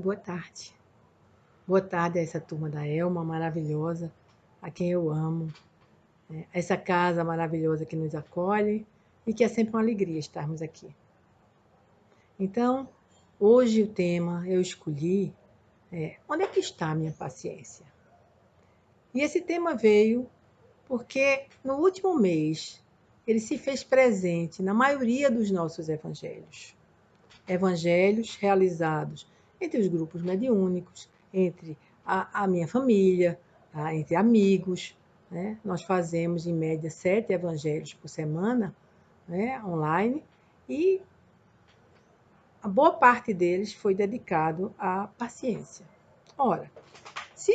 boa tarde. Boa tarde a essa turma da Elma maravilhosa, a quem eu amo. Essa casa maravilhosa que nos acolhe e que é sempre uma alegria estarmos aqui. Então, hoje o tema eu escolhi onde é que está a minha paciência? E esse tema veio porque no último mês ele se fez presente na maioria dos nossos evangelhos. Evangelhos realizados entre os grupos mediúnicos, entre a minha família, entre amigos. Né? Nós fazemos, em média, 7 evangelhos por semana, né, online, e a boa parte deles foi dedicado à paciência. Ora, se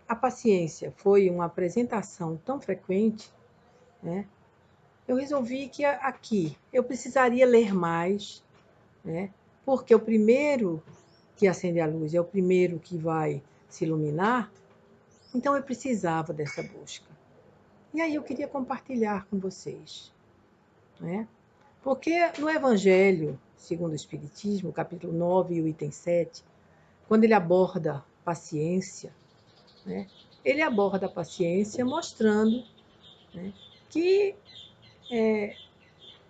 a paciência foi uma apresentação tão frequente, né, eu resolvi que aqui eu precisaria ler mais, né, porque o primeiro que acende a luz é o primeiro que vai se iluminar, então eu precisava dessa busca. E aí eu queria compartilhar com vocês, né? Porque no Evangelho, segundo o Espiritismo, capítulo 9 e o item 7, quando ele aborda paciência, né, ele aborda a paciência mostrando, né, que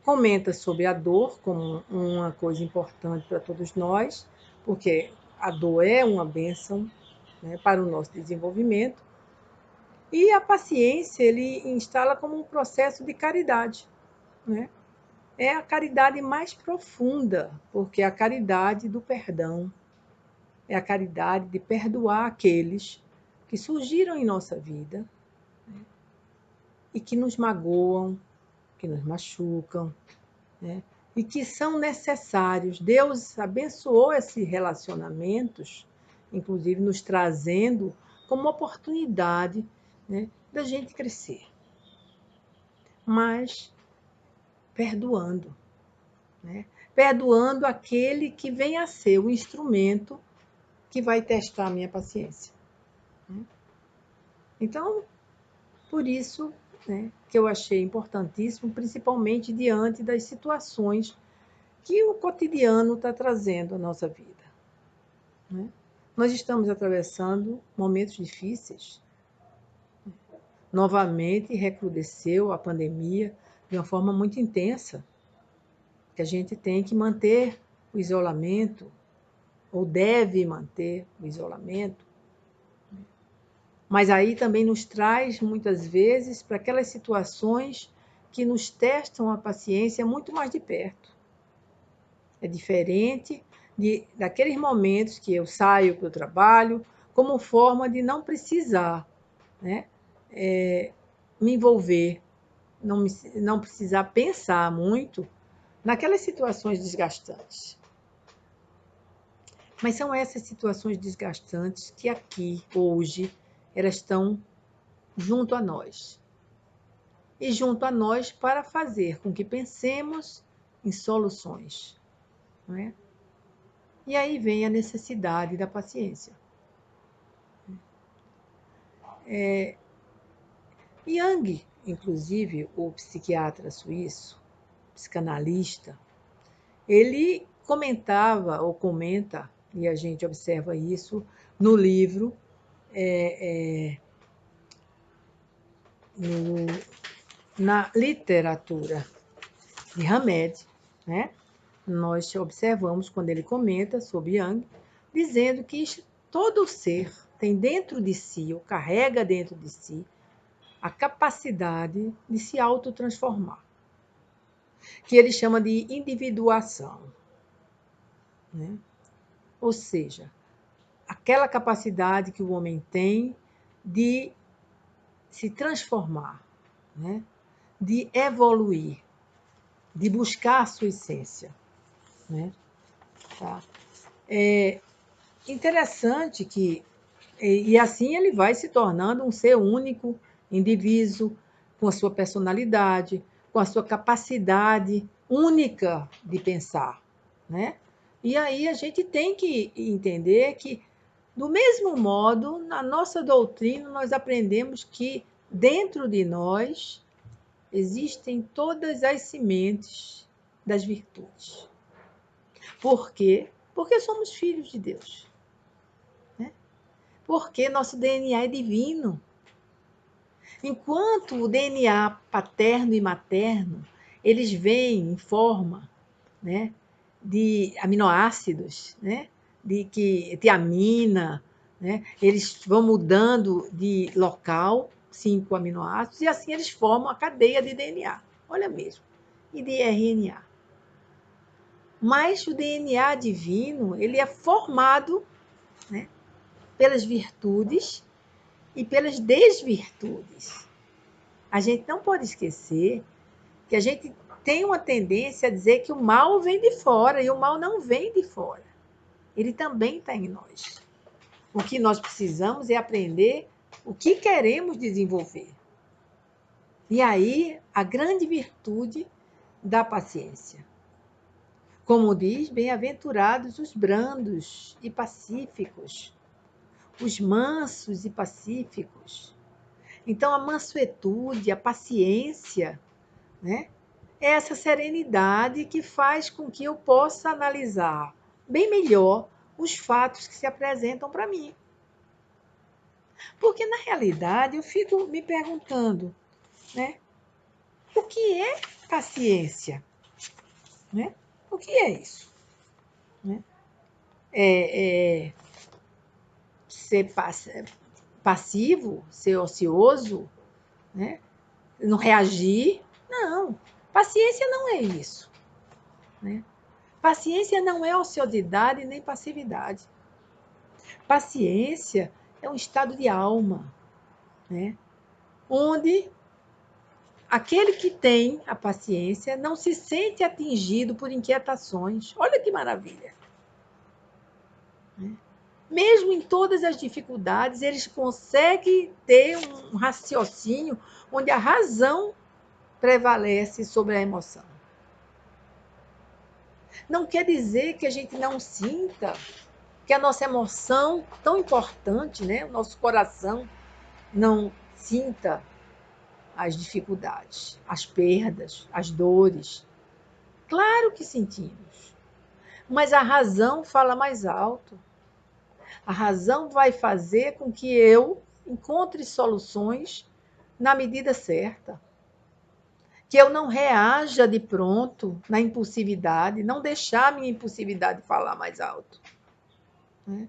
comenta sobre a dor como uma coisa importante para todos nós, porque a dor é uma bênção, né, para o nosso desenvolvimento, e a paciência ele instala como um processo de caridade, né? É a caridade mais profunda, porque é a caridade do perdão, é a caridade de perdoar aqueles que surgiram em nossa vida, né, e que nos magoam, que nos machucam, né, e que são necessários. Deus abençoou esses relacionamentos, inclusive nos trazendo como oportunidade, né, da gente crescer, mas perdoando, né? Perdoando aquele que vem a ser o instrumento que vai testar a minha paciência. Né? Então, por isso, né, que eu achei importantíssimo, principalmente diante das situações que o cotidiano está trazendo à nossa vida. Né? Nós estamos atravessando momentos difíceis. Novamente recrudesceu a pandemia de uma forma muito intensa, que a gente tem que manter o isolamento, ou deve manter o isolamento, mas aí também nos traz, muitas vezes, para aquelas situações que nos testam a paciência muito mais de perto. É diferente daqueles momentos que eu saio para o trabalho, como forma de não precisar, né, me envolver, não precisar pensar muito naquelas situações desgastantes. Mas são essas situações desgastantes que aqui, hoje, elas estão junto a nós. E junto a nós para fazer com que pensemos em soluções. Não é? E aí vem a necessidade da paciência. Jung, inclusive, o psiquiatra suíço, psicanalista, ele comentava ou comenta, e a gente observa isso no livro, na literatura de Hamed, né? Nós observamos quando ele comenta sobre Jung, dizendo que todo ser tem dentro de si, ou carrega dentro de si, a capacidade de se autotransformar, que ele chama de individuação. Né? Ou seja, aquela capacidade que o homem tem de se transformar, né? De evoluir, de buscar a sua essência. Né? Tá? É interessante que, e assim ele vai se tornando um ser único, indivíduo, com a sua personalidade, com a sua capacidade única de pensar. Né? E aí a gente tem que entender que, do mesmo modo, na nossa doutrina, nós aprendemos que dentro de nós existem todas as sementes das virtudes. Por quê? Porque somos filhos de Deus. porque nosso DNA é divino. Enquanto o DNA paterno e materno, eles vêm em forma, né, de aminoácidos, né, de tiamina, né, eles vão mudando de local, 5 aminoácidos, e assim eles formam a cadeia de DNA. Olha mesmo, e de RNA. Mas o DNA divino, ele é formado, né, pelas virtudes e pelas desvirtudes. A gente não pode esquecer que a gente tem uma tendência a dizer que o mal vem de fora, e o mal não vem de fora. Ele também está em nós. O que nós precisamos é aprender o que queremos desenvolver. E aí, a grande virtude da paciência. Como diz, bem-aventurados os brandos e pacíficos, os mansos e pacíficos. Então, a mansuetude, a paciência, né, é essa serenidade que faz com que eu possa analisar bem melhor os fatos que se apresentam para mim. Porque, na realidade, eu fico me perguntando, né, o que é paciência? Né? O que é isso? Né? É ser passivo, ser ocioso, né? Não reagir? Não. Paciência não é isso. Né? Paciência não é ociosidade nem passividade. Paciência é um estado de alma, né? Onde aquele que tem a paciência não se sente atingido por inquietações. Olha que maravilha! Né? Mesmo em todas as dificuldades, eles conseguem ter um raciocínio onde a razão prevalece sobre a emoção. Não quer dizer que a gente não sinta, que a nossa emoção tão importante, né? O nosso coração não sinta as dificuldades, as perdas, as dores. Claro que sentimos, mas a razão fala mais alto. A razão vai fazer com que eu encontre soluções na medida certa. Que eu não reaja de pronto na impulsividade, não deixar a minha impulsividade falar mais alto. Né?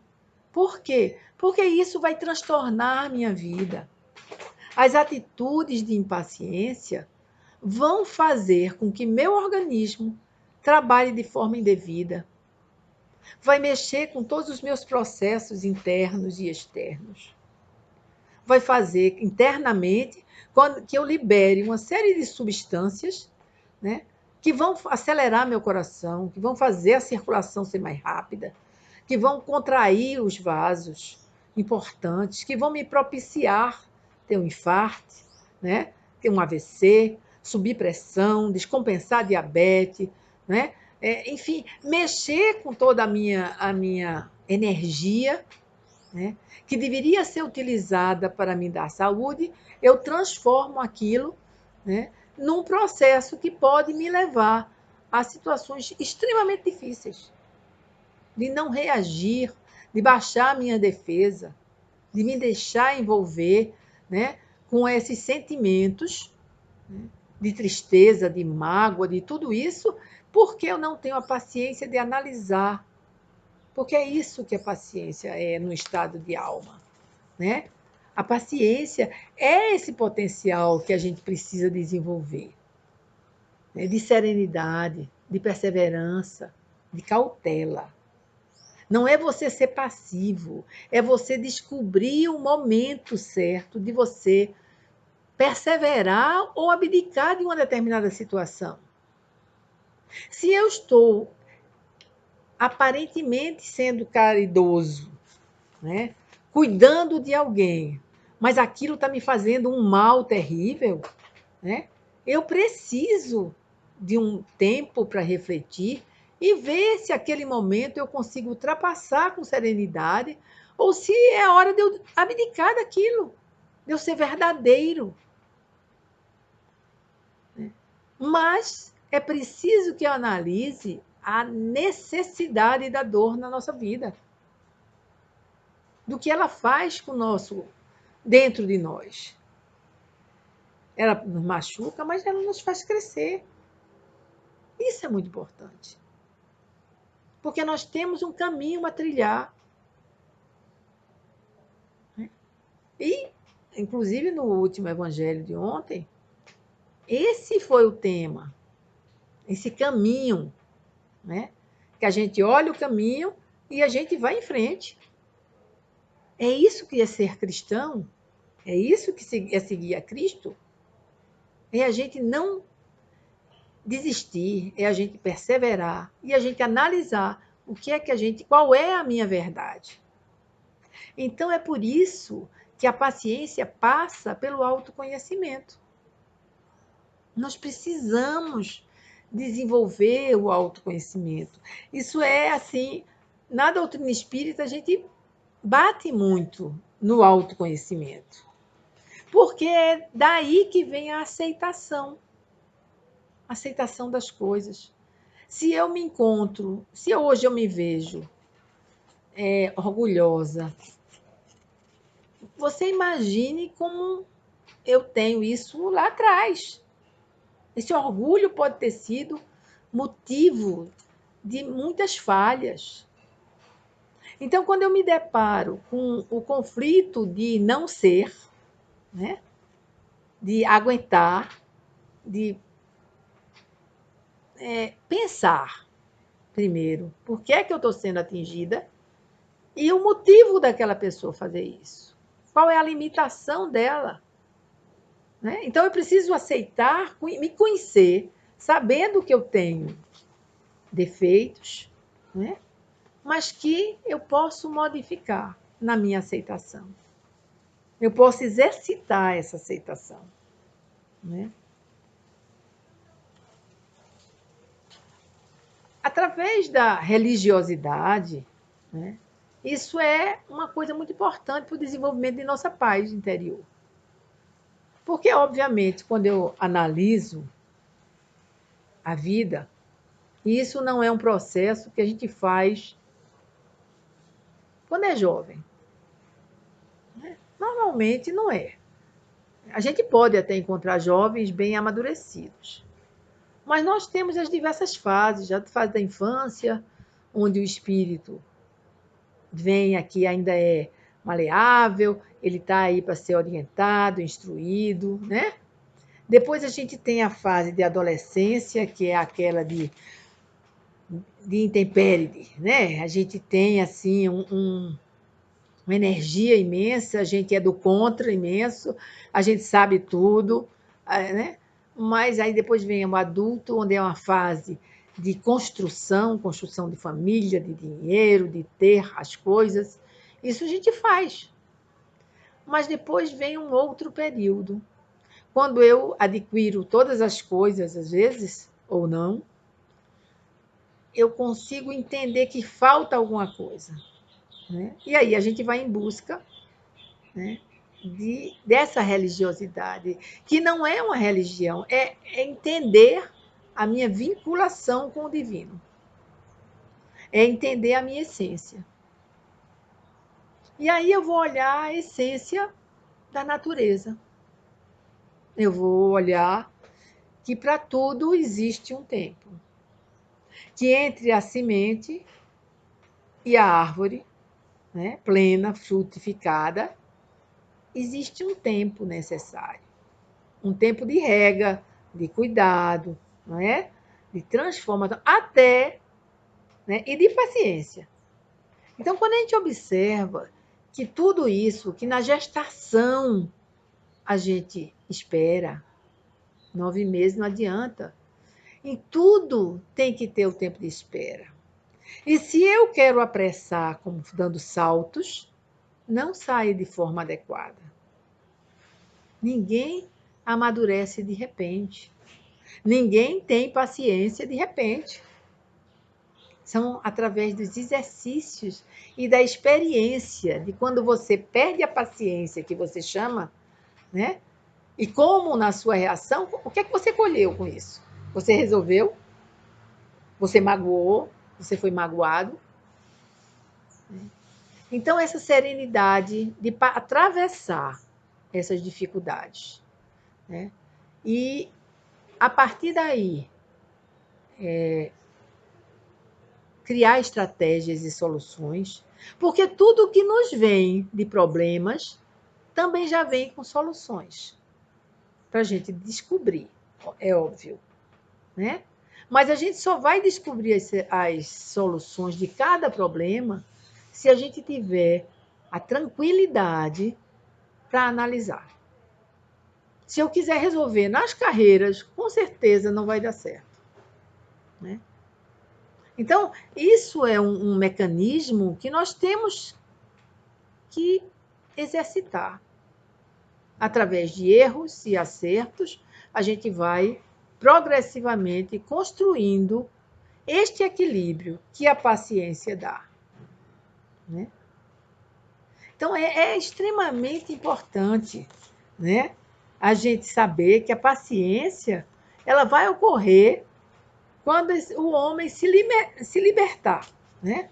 Por quê? Porque isso vai transtornar a minha vida. As atitudes de impaciência vão fazer com que meu organismo trabalhe de forma indevida. Vai mexer com todos os meus processos internos e externos. Vai fazer internamente que eu libere uma série de substâncias, né, que vão acelerar meu coração, que vão fazer a circulação ser mais rápida, que vão contrair os vasos importantes, que vão me propiciar ter um infarto, né, ter um AVC, subir pressão, descompensar diabetes, né? Enfim, mexer com toda a minha energia, né, que deveria ser utilizada para me dar saúde, eu transformo aquilo, né, num processo que pode me levar a situações extremamente difíceis, de não reagir, de baixar a minha defesa, de me deixar envolver, né, com esses sentimentos, né, de tristeza, de mágoa, de tudo isso, porque eu não tenho a paciência de analisar. Porque é isso que a paciência é no estado de alma, né? A paciência é esse potencial que a gente precisa desenvolver, né? De serenidade, de perseverança, de cautela. Não é você ser passivo, é você descobrir o momento certo de você perseverar ou abdicar de uma determinada situação. Se eu estou aparentemente sendo caridoso, né, cuidando de alguém, mas aquilo está me fazendo um mal terrível, né, eu preciso de um tempo para refletir e ver se aquele momento eu consigo ultrapassar com serenidade ou se é hora de eu abdicar daquilo, de eu ser verdadeiro. Mas é preciso que eu analise a necessidade da dor na nossa vida. do que ela faz com o nosso dentro de nós. Ela nos machuca, mas ela nos faz crescer. Isso é muito importante. Porque nós temos um caminho a trilhar. E, inclusive, no último evangelho de ontem, esse foi o tema, esse caminho, né? Que a gente olha o caminho e a gente vai em frente. É isso que é ser cristão? É isso que é seguir a Cristo? É a gente não desistir, é a gente perseverar e a gente analisar o que é que a gente, qual é a minha verdade. Então é por isso que a paciência passa pelo autoconhecimento. Nós precisamos desenvolver o autoconhecimento. Isso é assim, na doutrina espírita a gente bate muito no autoconhecimento. Porque é daí que vem a aceitação das coisas. Se eu me encontro, se hoje eu me vejo orgulhosa, você imagine como eu tenho isso lá atrás. Esse orgulho pode ter sido motivo de muitas falhas. Então, quando eu me deparo com o conflito de não ser, né, de aguentar, de pensar primeiro por que é que eu estou sendo atingida e o motivo daquela pessoa fazer isso. Qual é a limitação dela? Né? Então, eu preciso aceitar, me conhecer, sabendo que eu tenho defeitos, né? Mas que eu posso modificar na minha aceitação. Eu posso exercitar essa aceitação. Né? Através da religiosidade, né? Isso é uma coisa muito importante para o desenvolvimento de nossa paz interior. Porque, obviamente, quando eu analiso a vida, isso não é um processo que a gente faz quando é jovem. Normalmente não é. A gente pode até encontrar jovens bem amadurecidos. Mas nós temos as diversas fases, a fase da infância, onde o espírito vem aqui, ainda é maleável, ele está aí para ser orientado, instruído, né? Depois a gente tem a fase de adolescência, que é aquela de intempéride, né? A gente tem, assim, uma energia imensa, a gente é do contra imenso, a gente sabe tudo, né? Mas aí depois vem o adulto, onde é uma fase de construção de família, de dinheiro, de ter as coisas. Isso a gente faz. Mas depois vem um outro período, quando eu adquiro todas as coisas, às vezes, ou não, eu consigo entender que falta alguma coisa. Né? E aí a gente vai em busca, né, dessa religiosidade, que não é uma religião, é entender a minha vinculação com o divino, é entender a minha essência. E aí eu vou olhar a essência da natureza. Eu vou olhar que para tudo existe um tempo, que entre a semente e a árvore, né, plena, frutificada, existe um tempo necessário. Um tempo de rega, de cuidado, não é? De transformação, até, né? E de paciência. Então, quando a gente observa que tudo isso, que na gestação a gente espera, 9 meses não adianta. Em tudo tem que ter o tempo de espera. E se eu quero apressar, como dando saltos, não sai de forma adequada. Ninguém amadurece de repente. Ninguém tem paciência de repente. São através dos exercícios e da experiência, de quando você perde a paciência, que você chama, né? E como na sua reação, o que é que você colheu com isso? Você resolveu? Você magoou? Você foi magoado? Então, essa serenidade de atravessar essas dificuldades, né? E, a partir daí, criar estratégias e soluções, porque tudo que nos vem de problemas também já vem com soluções para a gente descobrir, é óbvio, né? Mas a gente só vai descobrir as soluções de cada problema se a gente tiver a tranquilidade para analisar. Se eu quiser resolver nas carreiras, com certeza não vai dar certo, né? Então, isso é um mecanismo que nós temos que exercitar. Através de erros e acertos, a gente vai progressivamente construindo este equilíbrio que a paciência dá, né? Então, é extremamente importante, né, a gente saber que a paciência ela vai ocorrer quando o homem se libertar, né,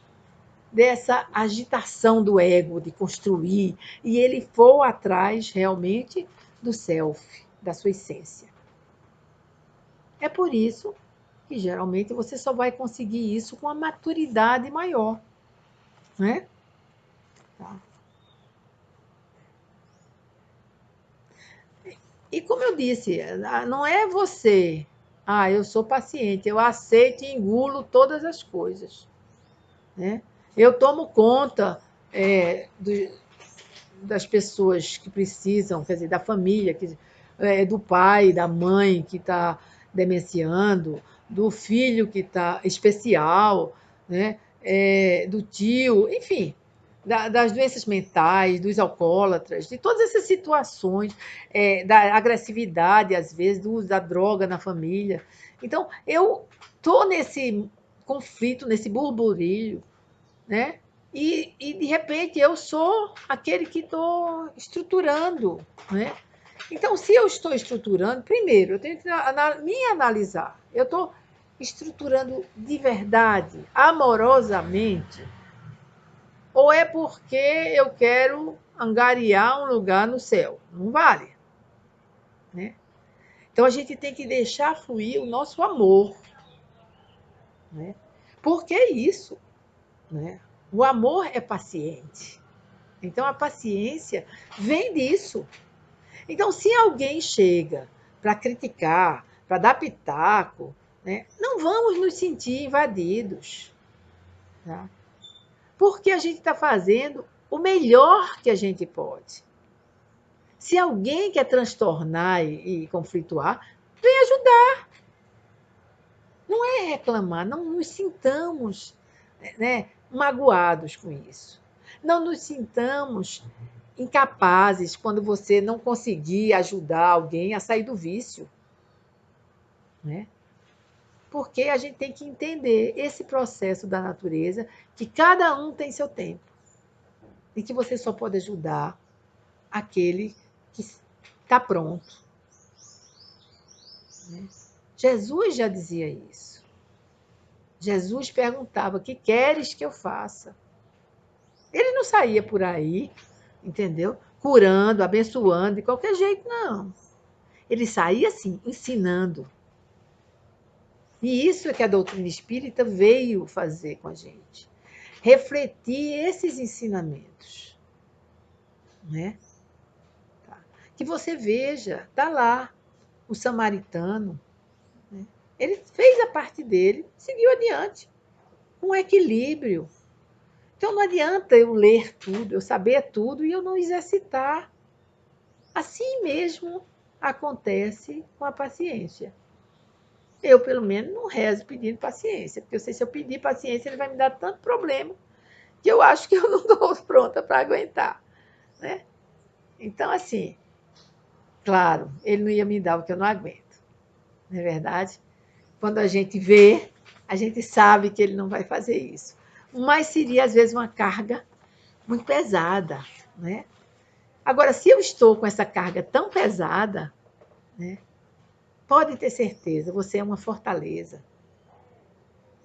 dessa agitação do ego, de construir, e ele for atrás realmente do self, da sua essência. É por isso que geralmente você só vai conseguir isso com a maturidade maior, né? Tá. E como eu disse, não é você, eu sou paciente, eu aceito e engulo todas as coisas, né? Eu tomo conta das pessoas que precisam, quer dizer, da família, do pai, da mãe que está demenciando, do filho que está especial, né? Do tio, enfim, das doenças mentais, dos alcoólatras, de todas essas situações, da agressividade, às vezes, do uso da droga na família. Então, eu estou nesse conflito, nesse burburilho, né? E, de repente, eu sou aquele que estou estruturando, né? Então, se eu estou estruturando, primeiro, eu tenho que me analisar. Eu estou estruturando de verdade, amorosamente, ou é porque eu quero angariar um lugar no céu? Não vale, né? Então, a gente tem que deixar fluir o nosso amor, né? Por que isso, né? O amor é paciente. Então, a paciência vem disso. Então, se alguém chega para criticar, para dar pitaco, né, não vamos nos sentir invadidos. Tá? Porque a gente está fazendo o melhor que a gente pode. Se alguém quer transtornar e conflituar, vem ajudar. Não é reclamar, não nos sintamos, né, magoados com isso. Não nos sintamos incapazes quando você não conseguir ajudar alguém a sair do vício, né? Porque a gente tem que entender esse processo da natureza, que cada um tem seu tempo e que você só pode ajudar aquele que está pronto, né? Jesus já dizia isso. Jesus perguntava: "O que queres que eu faça?" Ele não saía por aí, entendeu? Curando, abençoando de qualquer jeito, não. Ele saía assim, ensinando. E isso é que a doutrina espírita veio fazer com a gente. Refletir esses ensinamentos, né? Tá. Que você veja, está lá o samaritano, né? Ele fez a parte dele, seguiu adiante, com equilíbrio. Então não adianta eu ler tudo, eu saber tudo e eu não exercitar. Assim mesmo acontece com a paciência. Eu, pelo menos, não rezo pedindo paciência, porque eu sei se eu pedir paciência, ele vai me dar tanto problema que eu acho que eu não estou pronta para aguentar, né? Então, assim, claro, ele não ia me dar o que eu não aguento, não é verdade? Quando a gente vê, a gente sabe que ele não vai fazer isso. Mas seria, às vezes, uma carga muito pesada, né? Agora, se eu estou com essa carga tão pesada, né, pode ter certeza, você é uma fortaleza,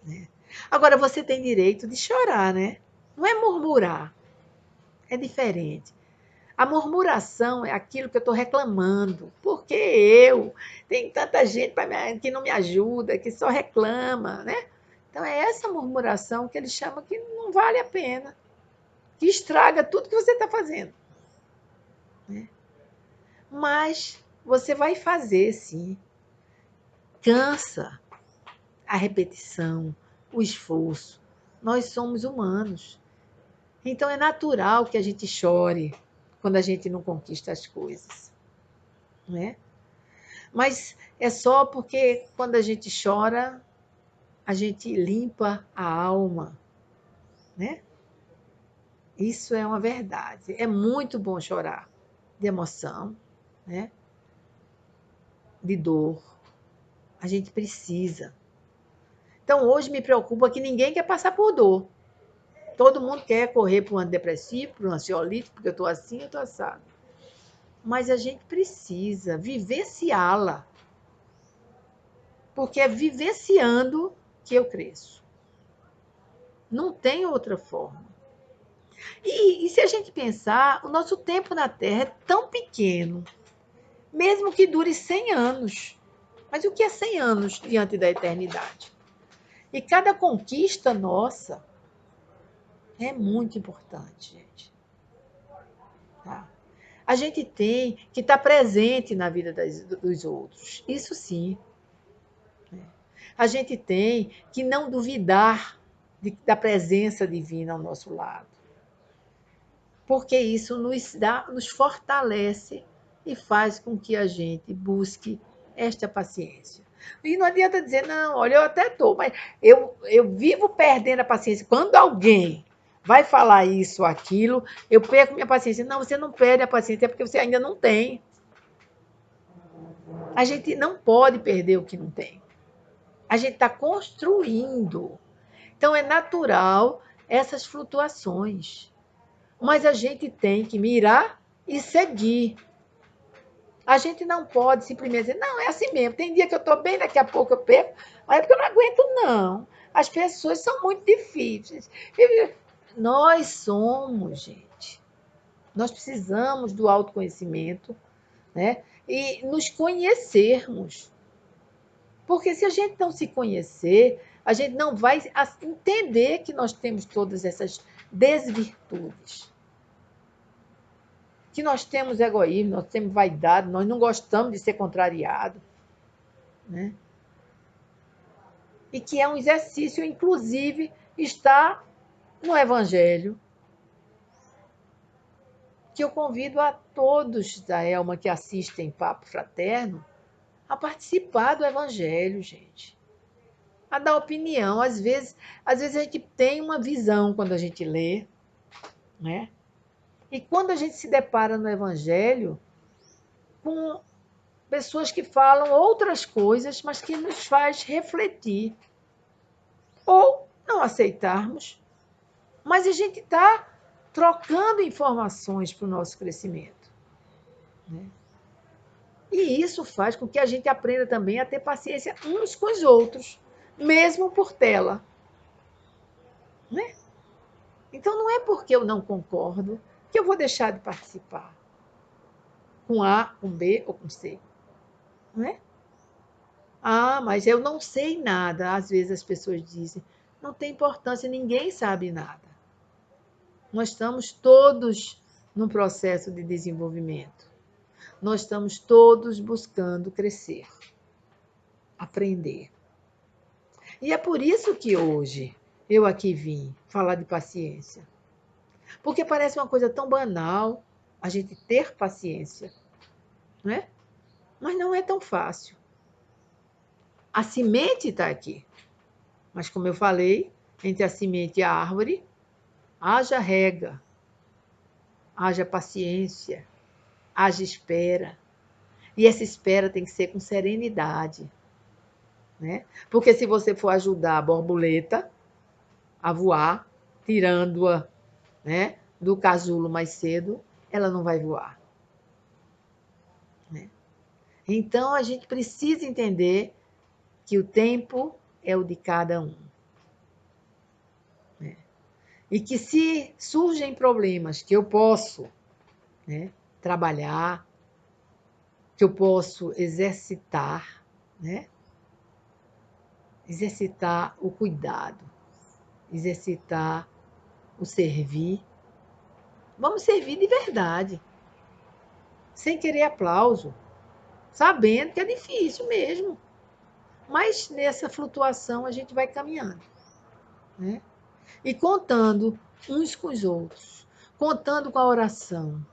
né? Agora, você tem direito de chorar, né? Não é murmurar. É diferente. A murmuração é aquilo que eu estou reclamando. Por que eu? Tem tanta gente que não me ajuda, que só reclama, né? Então é essa murmuração que ele chama que não vale a pena, que estraga tudo que você está fazendo, né? Mas você vai fazer, sim. Cansa a repetição, o esforço. Nós somos humanos. Então é natural que a gente chore quando a gente não conquista as coisas, né? Mas é só porque quando a gente chora, a gente limpa a alma, né? Isso é uma verdade. É muito bom chorar de emoção, né? De dor. A gente precisa. Então, hoje me preocupa que ninguém quer passar por dor. Todo mundo quer correr para um antidepressivo, para um ansiolítico, porque eu estou assim, eu estou assado. Mas a gente precisa vivenciá-la. Porque é vivenciando que eu cresço. Não tem outra forma. E se a gente pensar, o nosso tempo na Terra é tão pequeno, mesmo que dure 100 anos. Mas o que é 100 anos diante da eternidade? E cada conquista nossa é muito importante, gente. Tá? A gente tem que estar presente na vida dos outros. Isso sim. A gente tem que não duvidar da presença divina ao nosso lado. Porque isso nos fortalece e faz com que a gente busque esta paciência. E não adianta dizer, não, olha, eu até estou, mas eu vivo perdendo a paciência. Quando alguém vai falar isso ou aquilo, eu perco minha paciência. Não, você não perde a paciência, é porque você ainda não tem. A gente não pode perder o que não tem. A gente está construindo. Então, é natural essas flutuações. Mas a gente tem que mirar e seguir. A gente não pode simplesmente dizer, não, é assim mesmo. Tem dia que eu estou bem, daqui a pouco eu perco, mas é porque eu não aguento, não. As pessoas são muito difíceis. Nós somos, gente. Nós precisamos do autoconhecimento, né? E nos conhecermos. Porque se a gente não se conhecer, a gente não vai entender que nós temos todas essas desvirtudes. Que nós temos egoísmo, nós temos vaidade, nós não gostamos de ser contrariado, né? E que é um exercício, inclusive, está no Evangelho, que eu convido a todos da Elma que assistem Papo Fraterno a participar do Evangelho, gente. A dar opinião. Às vezes a gente tem uma visão quando a gente lê, né? E quando a gente se depara no Evangelho com pessoas que falam outras coisas, mas que nos faz refletir. Ou não aceitarmos, mas a gente está trocando informações para o nosso crescimento, né? E isso faz com que a gente aprenda também a ter paciência uns com os outros, mesmo por tela, né? Então não é porque eu não concordo que eu vou deixar de participar com A, com B ou com C, né? Ah, mas eu não sei nada. Às vezes as pessoas dizem, não tem importância, ninguém sabe nada. Nós estamos todos num processo de desenvolvimento. Nós estamos todos buscando crescer, aprender. E é por isso que hoje eu aqui vim falar de paciência. Porque parece uma coisa tão banal a gente ter paciência, não é? Mas não é tão fácil. A semente está aqui. Mas como eu falei, entre a semente e a árvore, haja rega, haja paciência, haja espera. E essa espera tem que ser com serenidade, né? Porque se você for ajudar a borboleta a voar, tirando-a, né, do casulo mais cedo, ela não vai voar, né? Então a gente precisa entender que o tempo é o de cada um, né? E que se surgem problemas que eu posso, né, trabalhar, que eu posso exercitar, né, exercitar o cuidado, exercitar o servir. Vamos servir de verdade, sem querer aplauso, sabendo que é difícil mesmo. Mas nessa flutuação a gente vai caminhando, né? E contando uns com os outros, contando com a oração,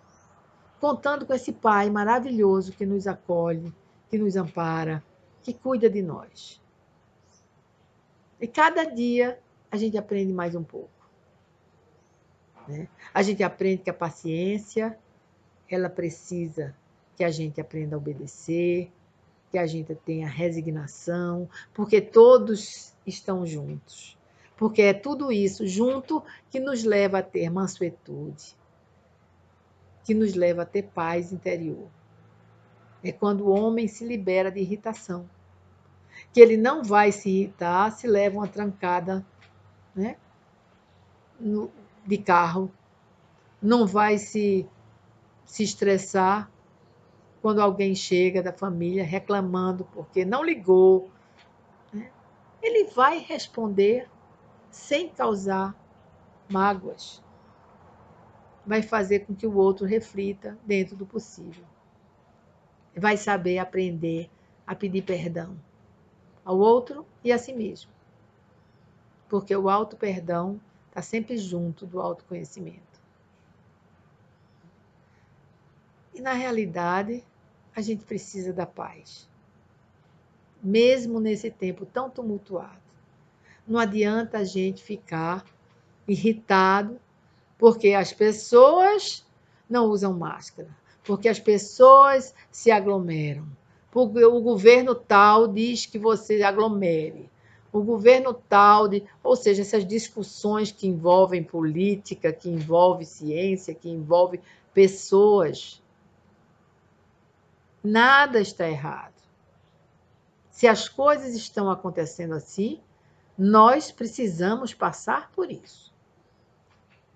contando com esse Pai maravilhoso que nos acolhe, que nos ampara, que cuida de nós. E cada dia a gente aprende mais um pouco, né? A gente aprende que a paciência, ela precisa que a gente aprenda a obedecer, que a gente tenha resignação, porque todos estão juntos. Porque é tudo isso junto que nos leva a ter mansuetude, que nos leva a ter paz interior. É quando o homem se libera de irritação, que ele não vai se irritar se leva uma trancada, né, de carro, não vai se estressar quando alguém chega da família reclamando porque não ligou, né? Ele vai responder sem causar mágoas. Vai fazer com que o outro reflita dentro do possível. Vai saber aprender a pedir perdão ao outro e a si mesmo. Porque o auto-perdão está sempre junto do autoconhecimento. E, na realidade, a gente precisa da paz. Mesmo nesse tempo tão tumultuado. Não adianta a gente ficar irritado porque as pessoas não usam máscara, porque as pessoas se aglomeram, porque o governo tal diz que você aglomere, o governo tal, ou seja, essas discussões que envolvem política, que envolvem ciência, que envolvem pessoas. Nada está errado. Se as coisas estão acontecendo assim, nós precisamos passar por isso.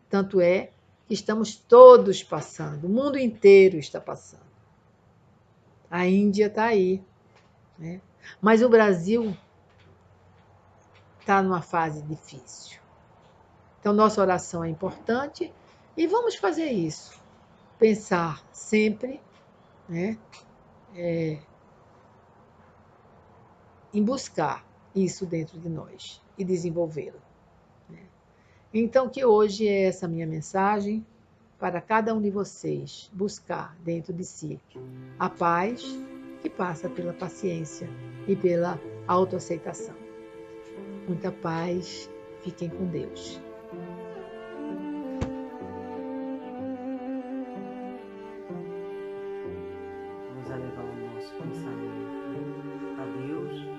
Tanto é que estamos todos passando, o mundo inteiro está passando. A Índia está aí, né? Mas o Brasil está numa fase difícil. Então, nossa oração é importante e vamos fazer isso. Pensar sempre, né, em buscar isso dentro de nós e desenvolvê-lo. Então, que hoje é essa minha mensagem para cada um de vocês buscar dentro de si a paz que passa pela paciência e pela autoaceitação. Muita paz, fiquem com Deus. Vamos elevar o nosso pensamento a Deus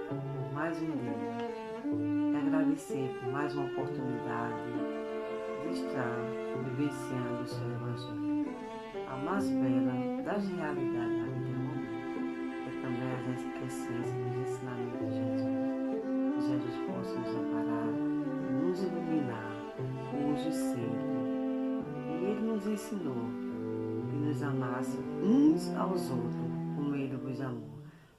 por mais um dia e agradecer por mais uma oportunidade de estar vivenciando o seu Evangelho, a mais bela das realidades da vida humana, é também a essência dos ensinamentos de Jesus. Que Jesus possa nos amparar, nos iluminar, hoje e sempre. E Ele nos ensinou que nos amasse uns aos outros, como Ele vos amou.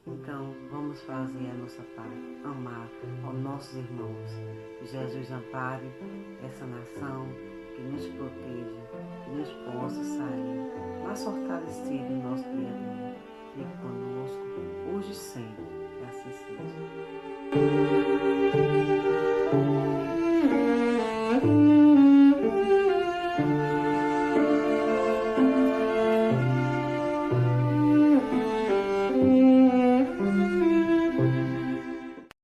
Então, vamos fazer a nossa parte, amar aos nossos irmãos. Que Jesus ampare essa nação, que nos proteja, que nos possa sair mais fortalecido no nosso dia a dia. Fique conosco, hoje e sempre, que assim seja.